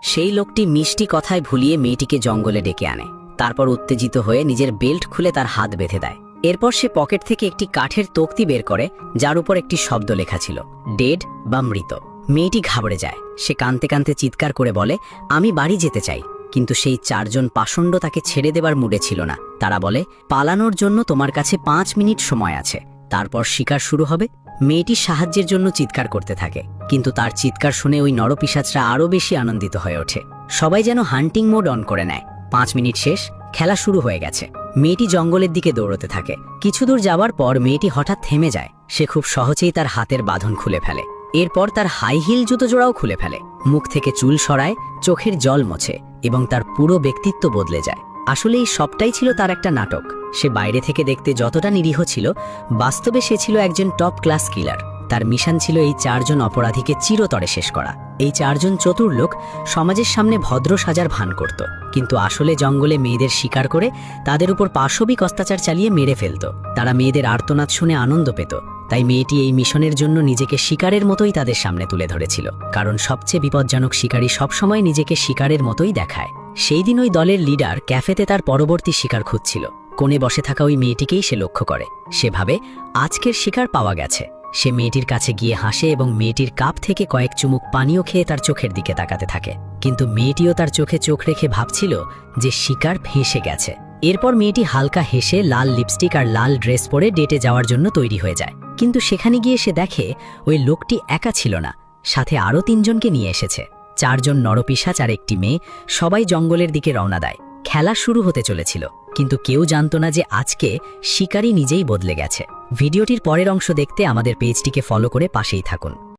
সেই লোকটি মিষ্টি কথায় ভুলিয়ে মেয়েটিকে জঙ্গলে ডেকে আনে। তারপর উত্তেজিত হয়ে নিজের বেল্ট খুলে তার হাত বেঁধে দেয়। এরপর সে পকেট থেকে একটি কাঠের তক্তি বের করে, যার উপর একটি শব্দ লেখা ছিল, ডেড বা মৃত। মেয়েটি ঘাবড়ে যায়। সে কাঁদতে কাঁদতে চিৎকার করে বলে, আমি বাড়ি যেতে চাই। কিন্তু সেই 4 জন পাষণ্ড তাকে ছেড়ে দেবার মুডে ছিল না। তারা বলে, পালানোর জন্য তোমার কাছে 5 মিনিট সময় আছে, তারপর শিকার শুরু হবে। মেয়েটি সাহায্যের জন্য চিৎকার করতে থাকে, কিন্তু তার চিৎকার শুনে ওই নরপিশাচরা আরও বেশি আনন্দিত হয়ে ওঠে। সবাই যেন হান্টিং মোড অন করে নেয়। 5 মিনিট শেষ, খেলা শুরু হয়ে গেছে। মেয়েটি জঙ্গলের দিকে দৌড়তে থাকে। কিছু দূর যাওয়ার পর মেয়েটি হঠাৎ থেমে যায়। সে খুব সহজেই তার হাতের বাঁধন খুলে ফেলে। এরপর তার হাই হিল জুতো জোড়াও খুলে ফেলে। মুখ থেকে চুল সরায়, চোখের জল মোছে এবং তার পুরো ব্যক্তিত্ব বদলে যায়। আসলে এই সবটাই ছিল তার একটা নাটক। সে বাইরে থেকে দেখতে যতটা নিরীহ ছিল, বাস্তবে সে ছিল একজন টপ ক্লাস কিলার। তার মিশন ছিল এই 4 জন অপরাধীকে চিরতরে শেষ করা। এই 4 জন চতুর লোক সমাজের সামনে ভদ্র সাজার ভান করত, কিন্তু আসলে জঙ্গলে মেয়েদের শিকার করে তাদের উপর পাশবিক অত্যাচার চালিয়ে মেরে ফেলত। তারা মেয়েদের আর্তনাদ শুনে আনন্দ পেত। তাই মেয়েটি এই মিশনের জন্য নিজেকে শিকারের মতোই তাদের সামনে তুলে ধরেছিল, কারণ সবচেয়ে বিপজ্জনক শিকারী সবসময় নিজেকে শিকারের মতোই দেখায়। সেই দিন ওই দলের লিডার ক্যাফেতে তার পরবর্তী শিকার খুঁজছিল। কোণে বসে থাকা ওই মেয়েটিকেই সে লক্ষ্য করে। সে ভাবে, আজকের শিকার পাওয়া গেছে। সে মেয়েটির কাছে গিয়ে হাসে এবং মেয়েটির কাপ থেকে কয়েক চুমুক পানীয় খেয়ে তার চোখের দিকে তাকাতে থাকে। কিন্তু মেয়েটিও তার চোখে চোখ রেখে ভাবছিল যে শিকার ফেঁসে গেছে। এরপর মেয়েটি হালকা হেসে লাল লিপস্টিক আর লাল ড্রেস পরে ডেটে যাওয়ার জন্য তৈরি হয়ে যায়। কিন্তু সেখানে গিয়ে সে দেখে ওই লোকটি একা ছিল না, সাথে আরও 3 জনকে নিয়ে এসেছে। 4 জন নরপিশাচ আর একটি মেয়ে। সবাই জঙ্গলের দিকে রওনা দেয়। খেলা শুরু হতে চলেছিল, কিন্তু কেউ জানত না যে আজকে শিকারী নিজেই বদলে গেছে। ভিডিওটির পরের অংশ দেখতে আমাদের পেজটিকে ফলো করে পাশেই থাকুন।